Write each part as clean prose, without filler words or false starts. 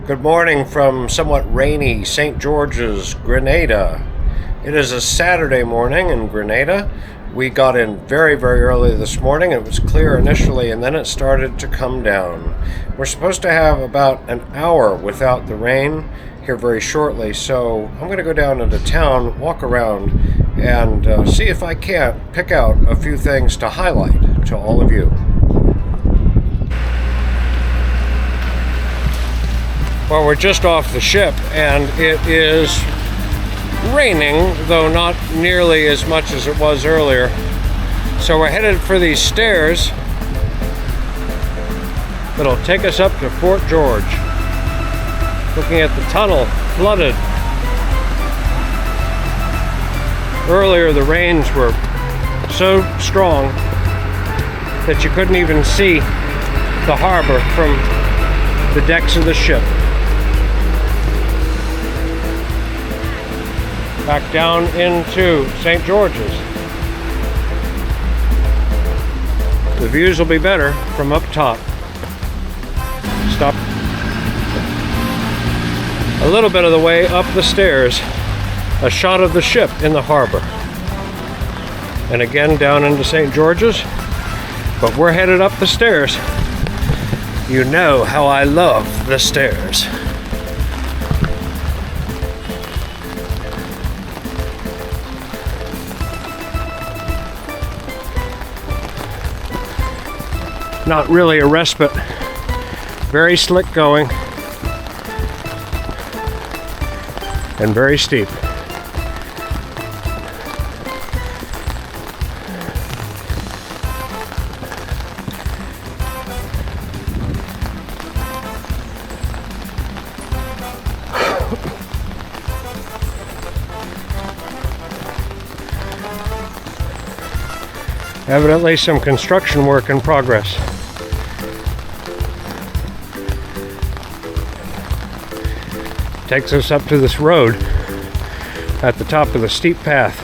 Good morning from somewhat rainy St. George's, Grenada. It is a Saturday morning in Grenada. We got in very, very early this morning. It was clear initially, and then it started to come down. We're supposed to have about an hour without the rain here very shortly, so I'm going to go down into town, walk around, and see if I can't pick out a few things to highlight to all of you. Well, we're just off the ship, and it is raining, though not nearly as much as it was earlier. So we're headed for these stairs that'll take us up to Fort George. Looking at the tunnel, flooded. Earlier the rains were so strong that you couldn't even see the harbor from the decks of the ship. Back down into St. George's. The views will be better from up top. Stop a little bit of the way up the stairs. A shot of the ship in the harbor. And again down into St. George's. But we're headed up the stairs. You know how I love the stairs. Not really a respite. Very slick going and very steep. Evidently some construction work in progress. Takes us up to this road at the top of the steep path.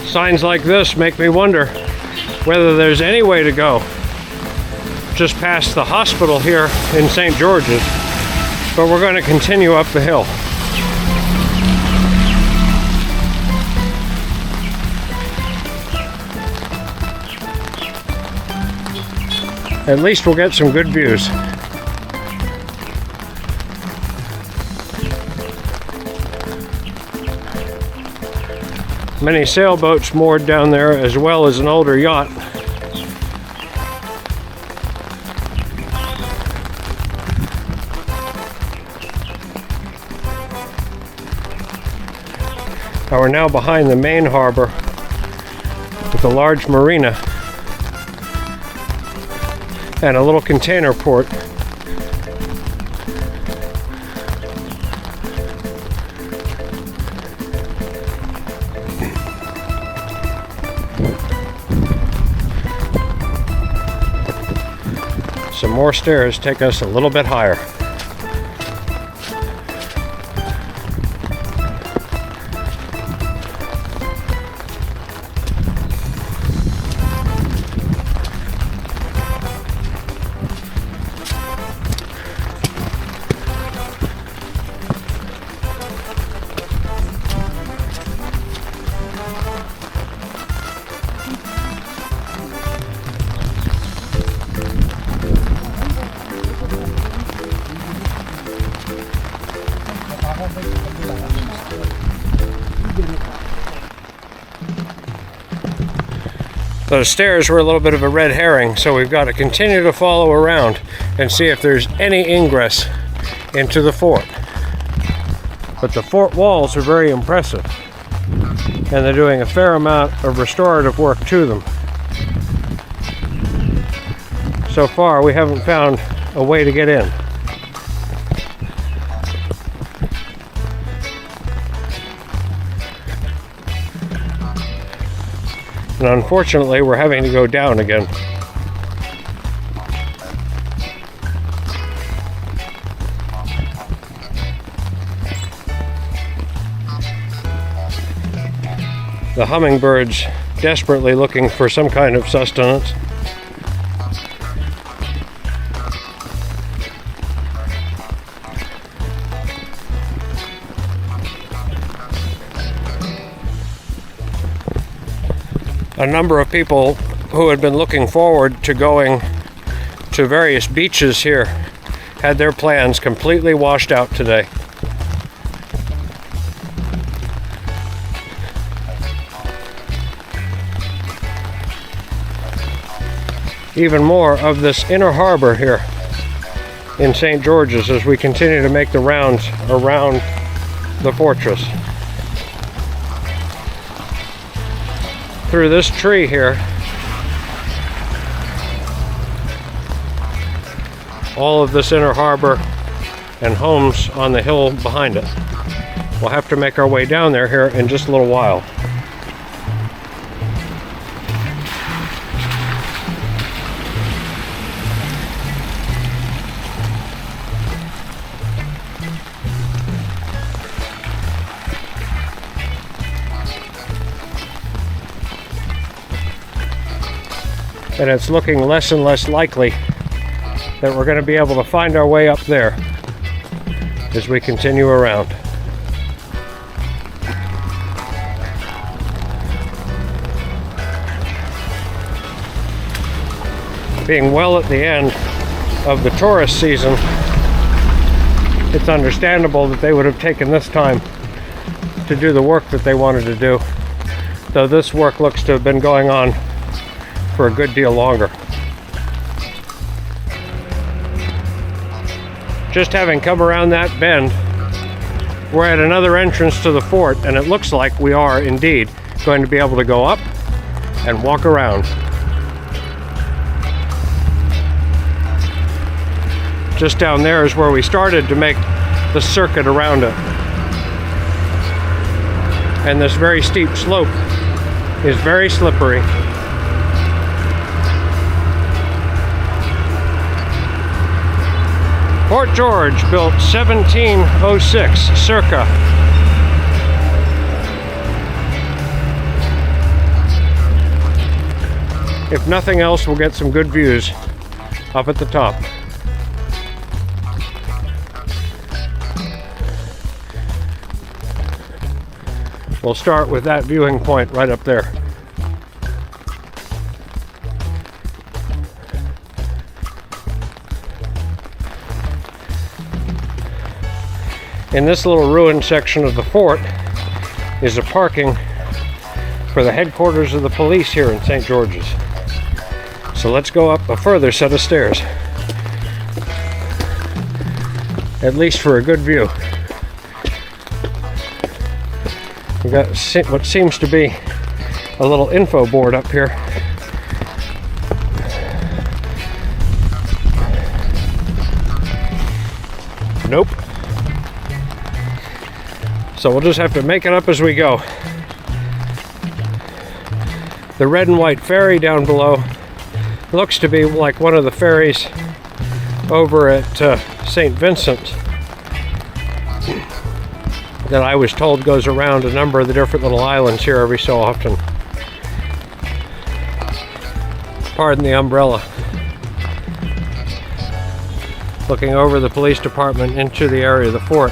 Signs like this make me wonder whether there's any way to go just past the hospital here in St. George's, but we're going to continue up the hill. At least we'll get some good views. Many sailboats moored down there, as well as an older yacht. We're now behind the main harbor with a large marina and a little container port. Some more stairs take us a little bit higher. Those stairs were a little bit of a red herring, so we've got to continue to follow around and see if there's any ingress into the fort. But the fort walls are very impressive, and they're doing a fair amount of restorative work to them. So far, we haven't found a way to get in. And unfortunately, we're having to go down again. The hummingbirds desperately looking for some kind of sustenance. A number of people who had been looking forward to going to various beaches here had their plans completely washed out today. Even more of this inner harbor here in St. George's as we continue to make the rounds around the fortress. Through this tree here, all of this inner harbor and homes on the hill behind it. We'll have to make our way down there here in just a little while. And it's looking less and less likely that we're going to be able to find our way up there as we continue around. Being well at the end of the tourist season, it's understandable that they would have taken this time to do the work that they wanted to do, though this work looks to have been going on for a good deal longer. Just having come around that bend, we're at another entrance to the fort, and it looks like we are indeed going to be able to go up and walk around. Just down there is where we started to make the circuit around it. And this very steep slope is very slippery. Fort George, built 1706, circa. If nothing else, we'll get some good views up at the top. We'll start with that viewing point right up there. In this little ruined section of the fort is a parking for the headquarters of the police here in St. George's. So let's go up a further set of stairs, at least for a good view. We've got what seems to be a little info board up here. Nope. So we'll just have to make it up as we go. The red and white ferry down below looks to be like one of the ferries over at St. Vincent that I was told goes around a number of the different little islands here every so often. Pardon the umbrella. Looking over the police department into the area of the fort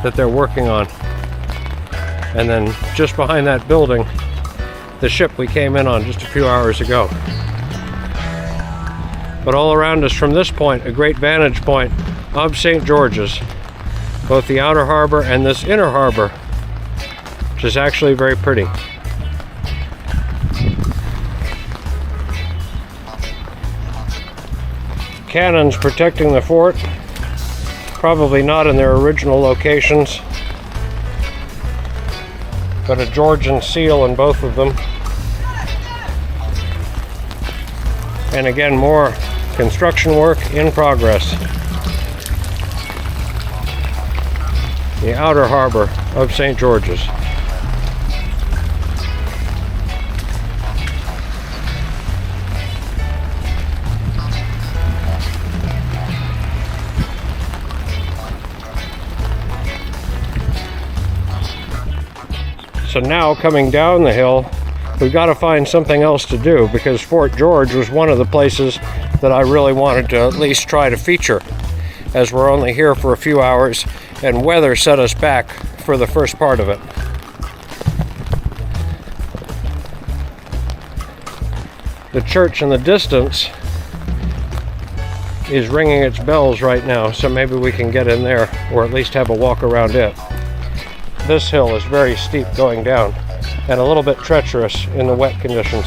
that they're working on. And then just behind that building, the ship we came in on just a few hours ago. But all around us from this point, a great vantage point of St. George's, both the outer harbor and this inner harbor, which is actually very pretty. Cannons protecting the fort, probably not in their original locations, but a Georgian seal in both of them. And again, more construction work in progress. The outer harbor of St. George's. So now coming down the hill, we've got to find something else to do, because Fort George was one of the places that I really wanted to at least try to feature, as we're only here for a few hours and weather set us back for the first part of it. The church in the distance is ringing its bells right now, so maybe we can get in there, or at least have a walk around it. This hill is very steep going down and a little bit treacherous in the wet conditions.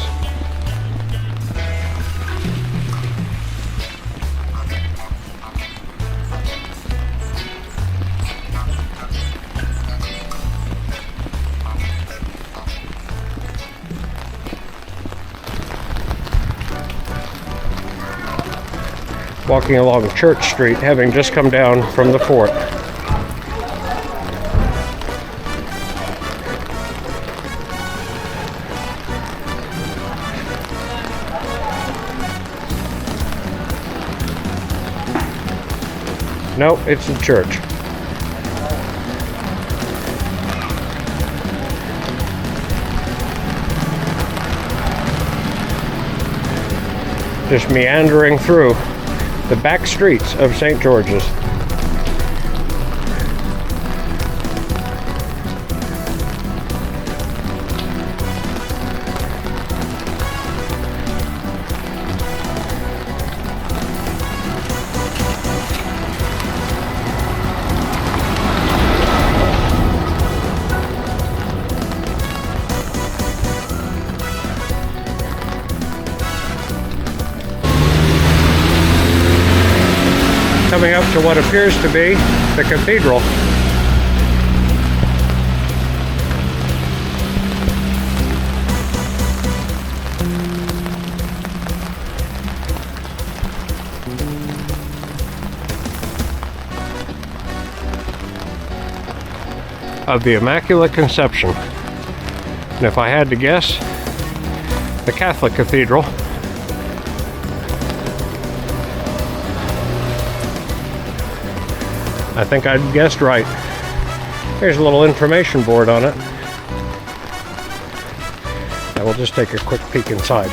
Walking along Church Street, having just come down from the fort. No, it's the church. Just meandering through the back streets of St. George's. Coming up to what appears to be the cathedral. Of the Immaculate Conception. And if I had to guess, the Catholic cathedral. I think I guessed right. Here's a little information board on it. I will just take a quick peek inside.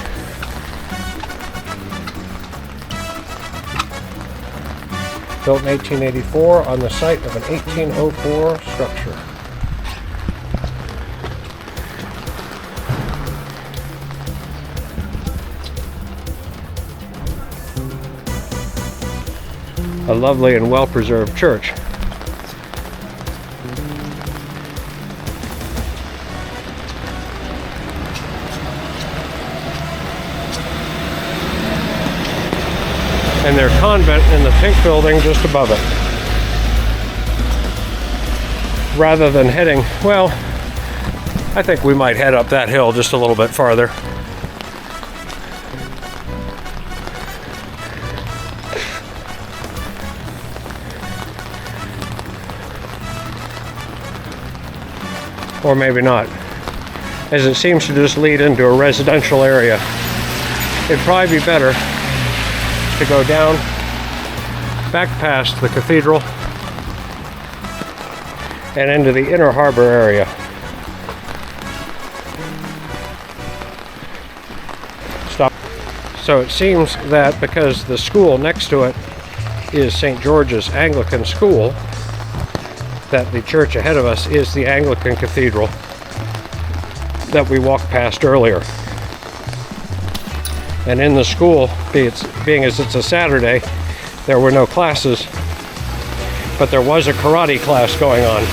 Built in 1884 on the site of an 1804 structure. A lovely and well-preserved church. And their convent in the pink building just above it. Rather than heading, well, I think we might head up that hill just a little bit farther. Or maybe not, as it seems to just lead into a residential area. It'd probably be better to go down, back past the cathedral, and into the inner harbor area. Stop. So it seems that because the school next to it is St. George's Anglican School, that the church ahead of us is the Anglican Cathedral that we walked past earlier. And in the school, being as it's a Saturday, there were no classes, but there was a karate class going on.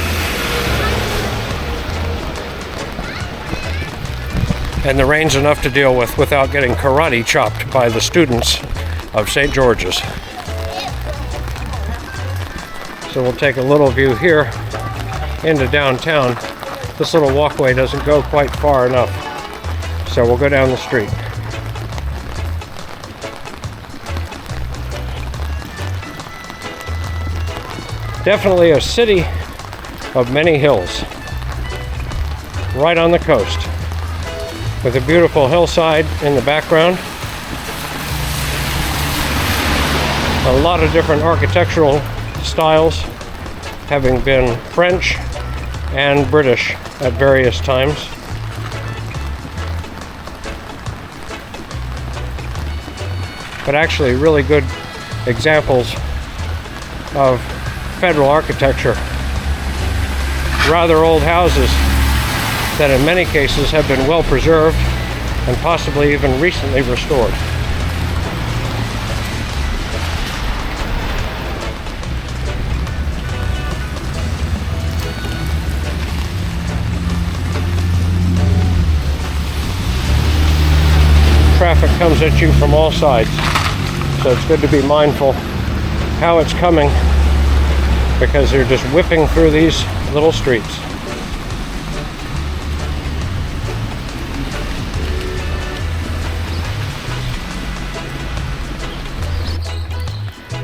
And the rain's enough to deal with without getting karate chopped by the students of St. George's. So we'll take a little view here into downtown. This little walkway doesn't go quite far enough, so we'll go down the street. Definitely a city of many hills, right on the coast, with a beautiful hillside in the background. A lot of different architectural styles, having been French and British at various times. But actually really good examples of federal architecture. Rather old houses that in many cases have been well preserved and possibly even recently restored. Traffic comes at you from all sides, so it's good to be mindful how it's coming, because they're just whipping through these little streets.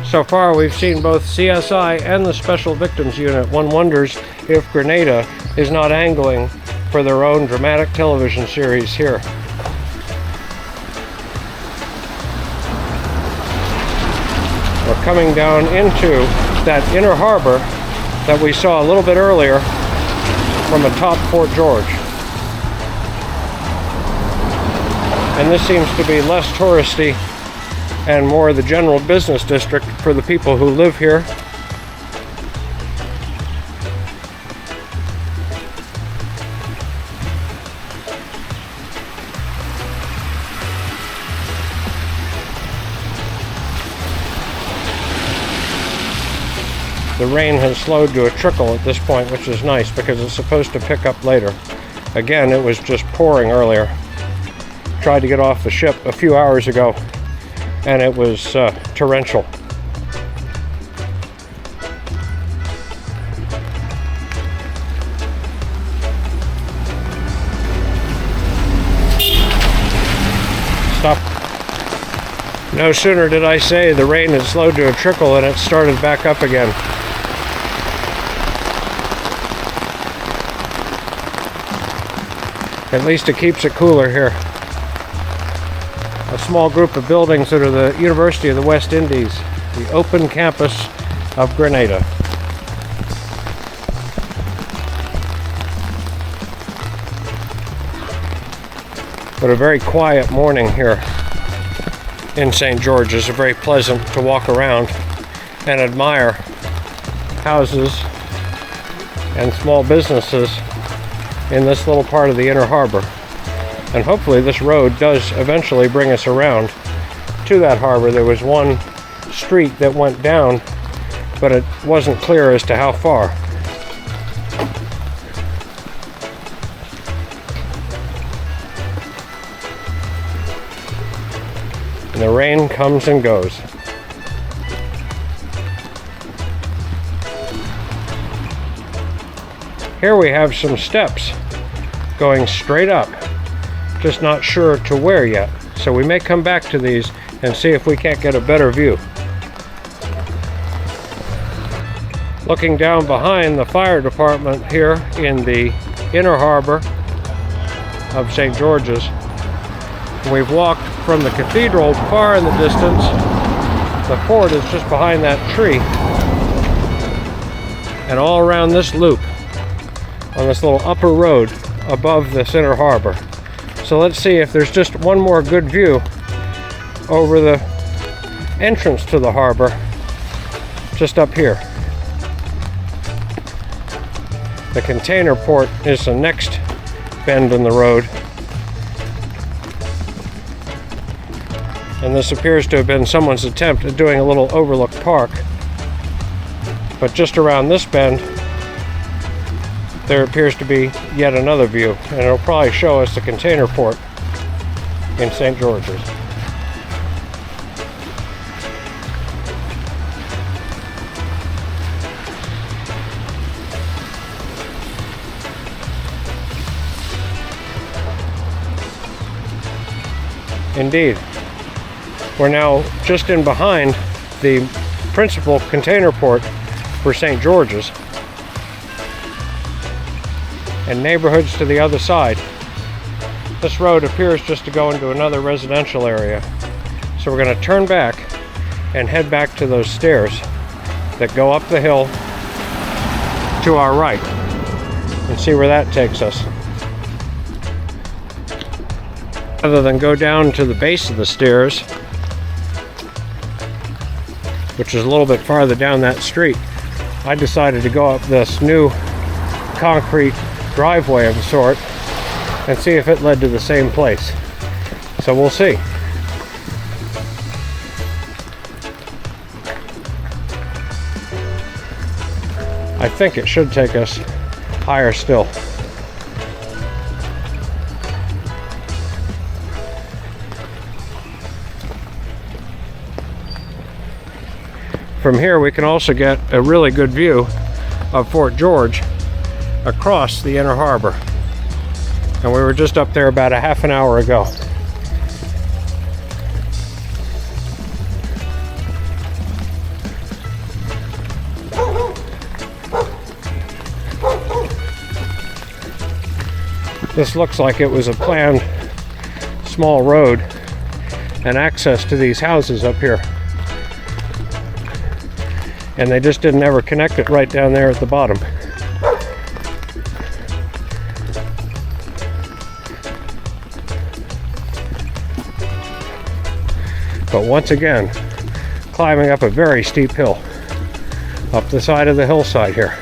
So far we've seen both CSI and the Special Victims Unit. One wonders if Grenada is not angling for their own dramatic television series here. We're coming down into that inner harbor that we saw a little bit earlier from atop Fort George. And this seems to be less touristy and more the general business district for the people who live here. The rain has slowed to a trickle at this point, which is nice because it's supposed to pick up later. Again, it was just pouring earlier. Tried to get off the ship a few hours ago and it was torrential. Stop. No sooner did I say the rain had slowed to a trickle and it started back up again. At least it keeps it cooler here. A small group of buildings that are the University of the West Indies, the open campus of Grenada. But a very quiet morning here in St. George's. Very pleasant to walk around and admire houses and small businesses in this little part of the inner harbor. And hopefully this road does eventually bring us around to that harbor. There was one street that went down, but it wasn't clear as to how far. And the rain comes and goes. Here we have some steps going straight up. Just not sure to where yet. So we may come back to these and see if we can't get a better view. Looking down behind the fire department here in the inner harbor of St. George's. We've walked from the cathedral far in the distance. The fort is just behind that tree. And all around this loop, on this little upper road above this inner harbor. So let's see if there's just one more good view over the entrance to the harbor, just up here. The container port is the next bend in the road. And this appears to have been someone's attempt at doing a little overlook park. But just around this bend, there appears to be yet another view, and it'll probably show us the container port in St. George's. Indeed, we're now just in behind the principal container port for St. George's, and neighborhoods to the other side. This road appears just to go into another residential area. So we're going to turn back and head back to those stairs that go up the hill to our right. and see where that takes us. Rather than go down to the base of the stairs, which is a little bit farther down that street, I decided to go up this new concrete driveway of a sort and see if it led to the same place. So we'll see. I think it should take us higher still. From here we can also get a really good view of Fort George across the inner harbor. And we were just up there about a half an hour ago. This looks like it was a planned small road and access to these houses up here. And they just didn't ever connect it right down there at the bottom. But once again, climbing up a very steep hill, up the side of the hillside here.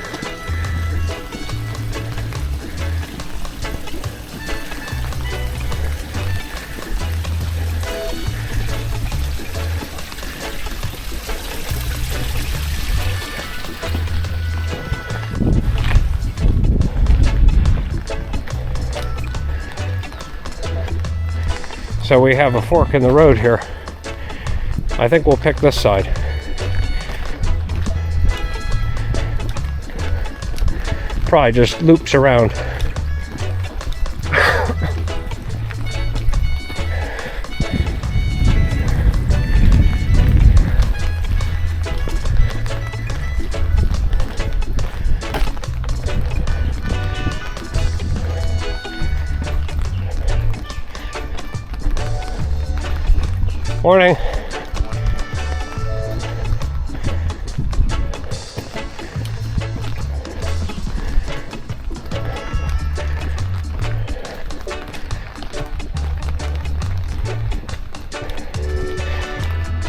So we have a fork in the road here. I think we'll pick this side. Probably just loops around. Morning.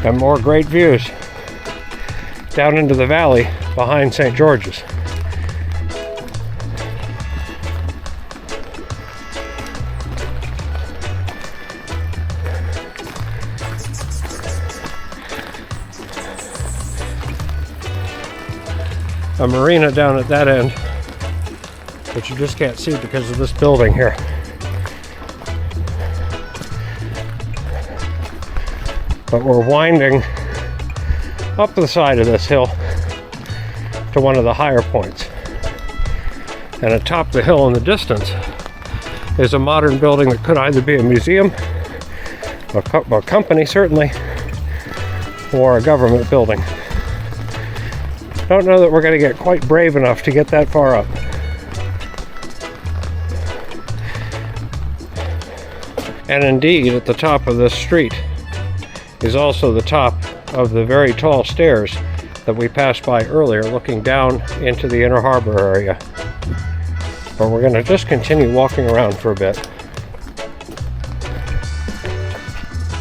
And more great views down into the valley behind St. George's. A marina down at that end, but you just can't see because of this building here. But we're winding up the side of this hill to one of the higher points. And atop the hill in the distance is a modern building that could either be a museum, a company certainly, or a government building. Don't know that we're going to get quite brave enough to get that far up. And indeed, at the top of this street is also the top of the very tall stairs that we passed by earlier, looking down into the inner harbor area. But we're going to just continue walking around for a bit.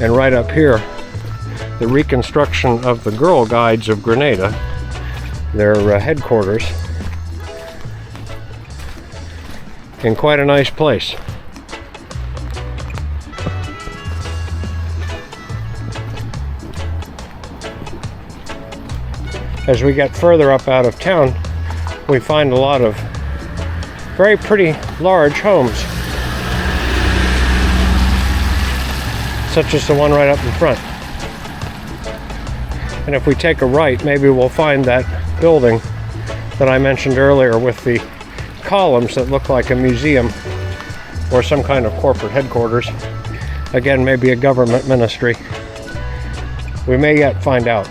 And right up here, the reconstruction of the Girl Guides of Grenada, their headquarters, in quite a nice place. As we get further up out of town, we find a lot of very pretty large homes, such as the one right up in front. And if we take a right, maybe we'll find that building that I mentioned earlier with the columns that look like a museum or some kind of corporate headquarters. Again, maybe a government ministry. We may yet find out.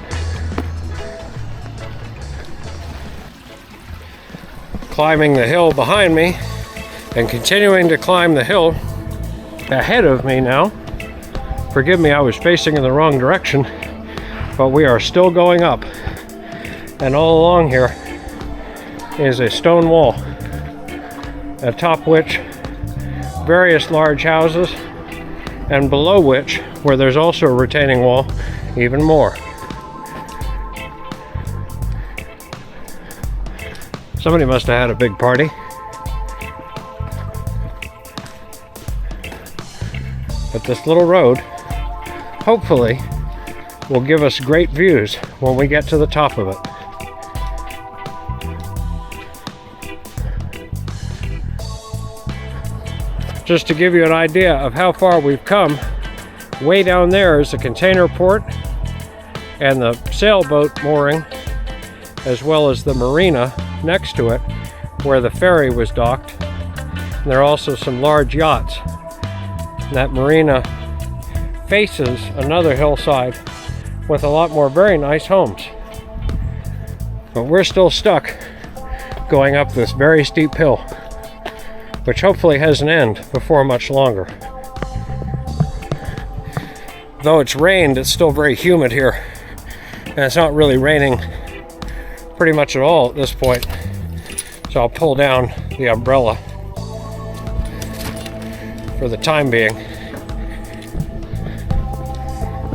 Climbing the hill behind me and continuing to climb the hill ahead of me now. Forgive me, I was facing in the wrong direction, but we are still going up. And all along here is a stone wall atop which various large houses, and below which, where there's also a retaining wall, even more. Somebody must have had a big party. But this little road, hopefully, will give us great views when we get to the top of it. Just to give you an idea of how far we've come, way down there is the container port and the sailboat mooring, as well as the marina next to it where the ferry was docked. And there are also some large yachts. And that marina faces another hillside with a lot more very nice homes. But we're still stuck going up this very steep hill, which hopefully has an end before much longer. Though it's rained, it's still very humid here, and it's not really raining pretty much at all at this point. So I'll pull down the umbrella for the time being,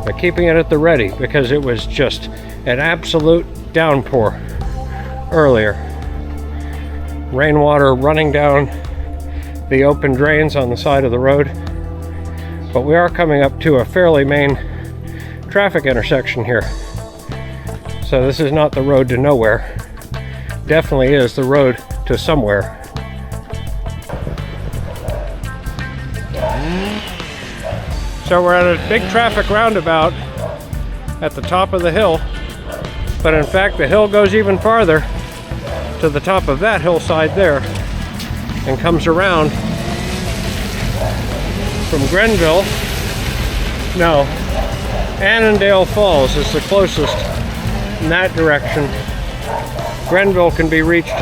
but keeping it at the ready because it was just an absolute downpour earlier. Rainwater running down the open drains on the side of the road. But we are coming up to a fairly main traffic intersection here. So this is not the road to nowhere. Definitely is the road to somewhere. So we're at a big traffic roundabout at the top of the hill. But in fact, the hill goes even farther to the top of that hillside there and comes around from Grenville. No, Annandale Falls is the closest in that direction. Grenville can be reached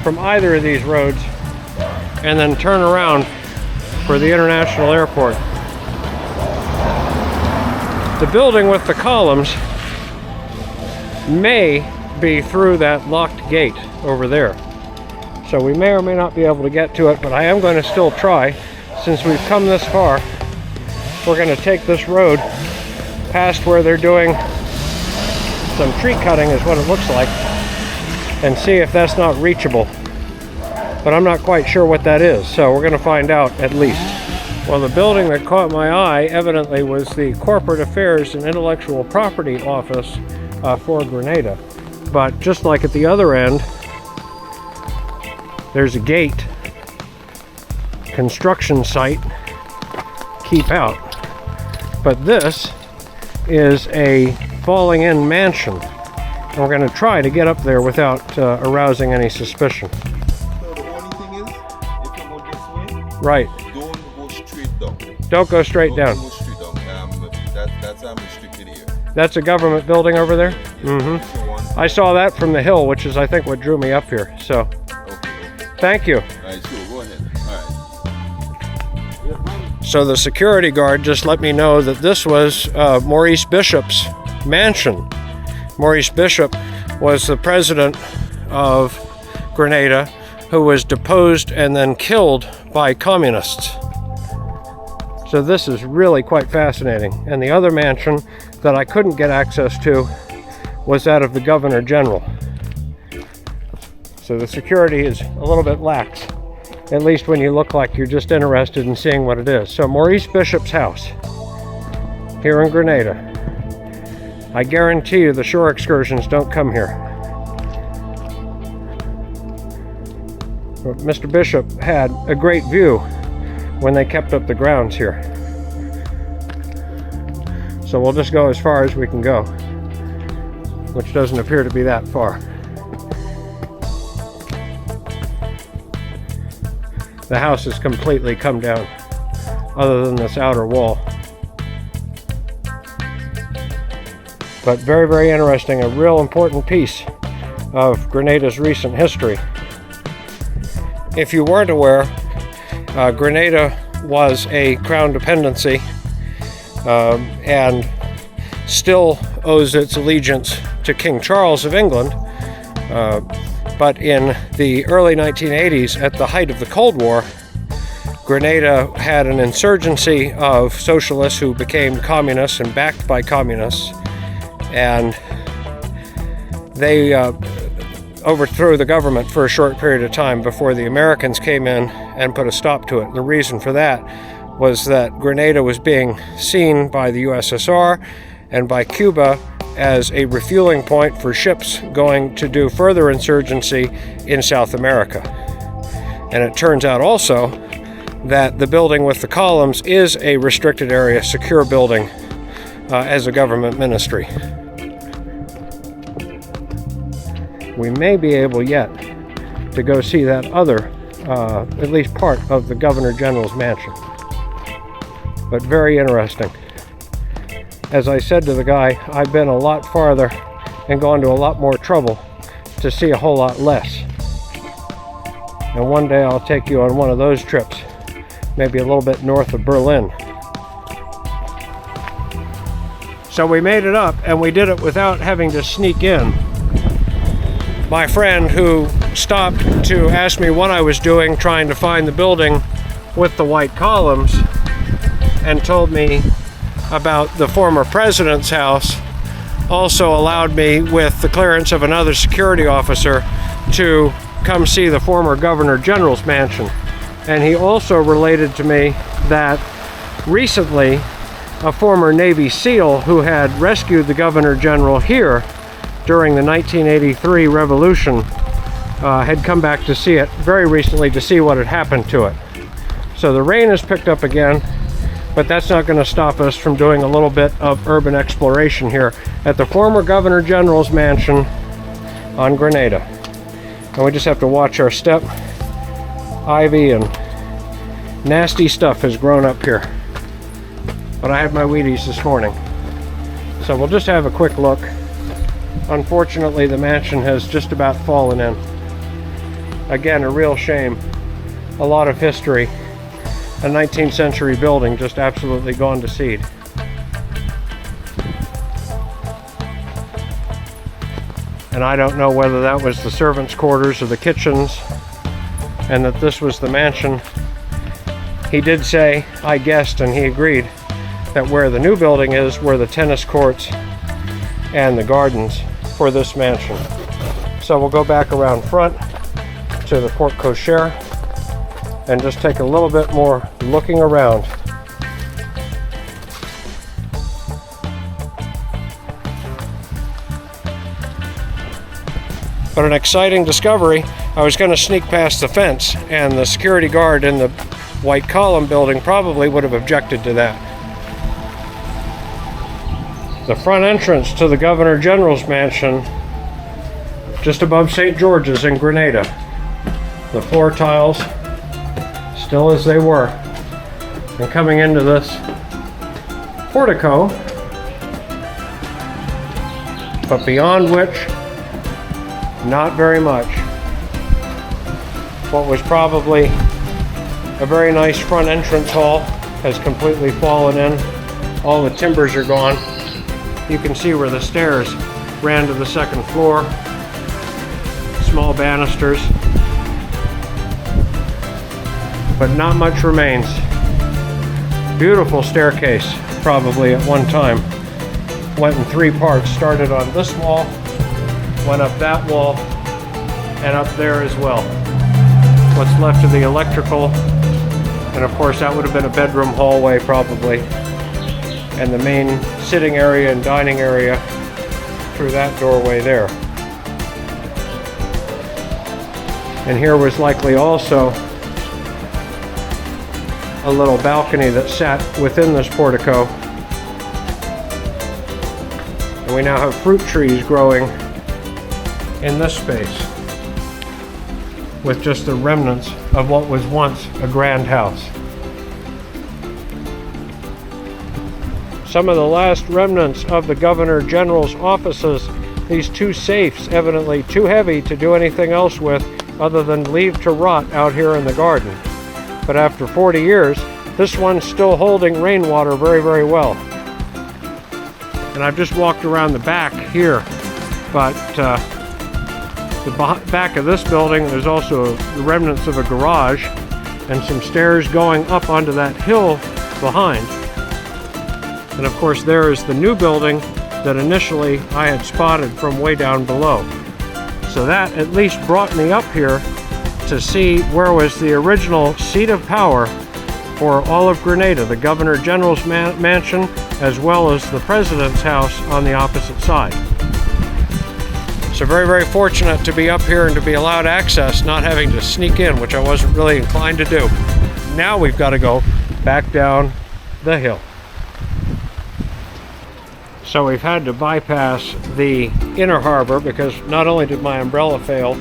from either of these roads and then turn around for the international airport. The building with the columns may be through that locked gate over there. So we may or may not be able to get to it, but I am going to still try. Since we've come this far, we're going to take this road past where they're doing some tree cutting is what it looks like, and see if that's not reachable. But I'm not quite sure what that is, so we're going to find out at least. Well, the building that caught my eye evidently was the Corporate Affairs and Intellectual Property Office for Grenada. But just like at the other end, there's a gate, construction site, keep out. But this is a falling in mansion. And we're going to try to get up there without arousing any suspicion. So the only thing is, if you go this way, right. Don't go straight down. Don't go straight down. Don't go straight down. That's restricted here. That's a government building over there? Yeah. Mm-hmm. I saw that from the hill, which is I think what drew me up here. So, Okay. thank you. All right, sure, go ahead. All right. So the security guard just let me know that this was Maurice Bishop's mansion. Maurice Bishop was the president of Grenada who was deposed and then killed by communists. So this is really quite fascinating. And the other mansion that I couldn't get access to was that of the Governor General. So the security is a little bit lax, at least when you look like you're just interested in seeing what it is. So Maurice Bishop's house here in Grenada. I guarantee you the shore excursions don't come here. But Mr. Bishop had a great view when they kept up the grounds here. So we'll just go as far as we can go, which doesn't appear to be that far. The house has completely come down, other than this outer wall. But very, very interesting, a real important piece of Grenada's recent history. If you weren't aware, Grenada was a crown dependency and still owes its allegiance to King Charles of England. But in the early 1980s, at the height of the Cold War, Grenada had an insurgency of socialists who became communists and backed by communists, and they overthrew the government for a short period of time before the Americans came in and put a stop to it. The reason for that was that Grenada was being seen by the USSR and by Cuba as a refueling point for ships going to do further insurgency in South America. And it turns out also that the building with the columns is a restricted area, secure building as a government ministry. We may be able yet to go see that other, at least part of the Governor General's mansion. But very interesting. As I said to the guy, I've been a lot farther and gone to a lot more trouble to see a whole lot less. And one day I'll take you on one of those trips, maybe a little bit north of Berlin. So we made it up, and we did it without having to sneak in. My friend, who stopped to ask me what I was doing trying to find the building with the white columns, and told me about the former president's house, also allowed me, with the clearance of another security officer, to come see the former Governor General's mansion. And he also related to me that recently a former Navy SEAL who had rescued the Governor General here during the 1983 revolution had come back to see it very recently to see what had happened to it. So the rain has picked up again, but that's not going to stop us from doing a little bit of urban exploration here at the former Governor General's mansion on Grenada. And we just have to watch our step. Ivy and nasty stuff has grown up here. But I had my Wheaties this morning. So we'll just have a quick look. Unfortunately, the mansion has just about fallen in. Again, a real shame. A lot of history. A 19th century building just absolutely gone to seed. And I don't know whether that was the servants' quarters or the kitchens, and that this was the mansion. He did say, I guessed, and he agreed, that where the new building is, were the tennis courts and the gardens for this mansion. So we'll go back around front to the porte cochere and just take a little bit more looking around. But an exciting discovery. I was going to sneak past the fence, and the security guard in the white column building probably would have objected to that. The front entrance to the Governor General's mansion, just above St. George's in Grenada. The floor tiles still as they were. And coming into this portico, but beyond which, not very much. What was probably a very nice front entrance hall has completely fallen in. All the timbers are gone. You can see where the stairs ran to the second floor. Small banisters. But not much remains. Beautiful staircase, probably at one time. Went in three parts. Started on this wall, went up that wall, and up there as well. What's left of the electrical, and of course that would have been a bedroom hallway probably, and the main sitting area and dining area through that doorway there. And here was likely also a little balcony that sat within this portico. And we now have fruit trees growing in this space, with just the remnants of what was once a grand house. Some of the last remnants of the Governor General's offices, these two safes, evidently too heavy to do anything else with other than leave to rot out here in the garden. But after 40 years, this one's still holding rainwater very, very well. And I've just walked around the back here, but the back of this building. There's also the remnants of a garage and some stairs going up onto that hill behind. And of course there is the new building that initially I had spotted from way down below. So that at least brought me up here to see where was the original seat of power for all of Grenada, the Governor General's mansion, as well as the President's house on the opposite side. So very, very fortunate to be up here and to be allowed access, not having to sneak in, which I wasn't really inclined to do. Now we've got to go back down the hill. So we've had to bypass the inner harbor because not only did my umbrella fail,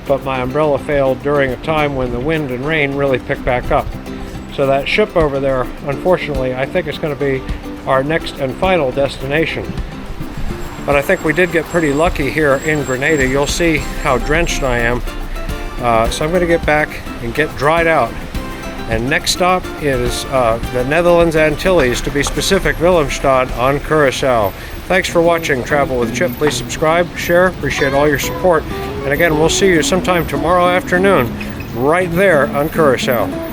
but my umbrella failed during a time when the wind and rain really picked back up. So that ship over there, unfortunately, I think is going to be our next and final destination. But I think we did get pretty lucky here in Grenada. You'll see how drenched I am. So I'm going to get back and get dried out. And next stop is the Netherlands Antilles, to be specific, Willemstad on Curaçao. Thanks for watching Travel with Chip. Please subscribe, share, appreciate all your support. And again, we'll see you sometime tomorrow afternoon right there on Curaçao.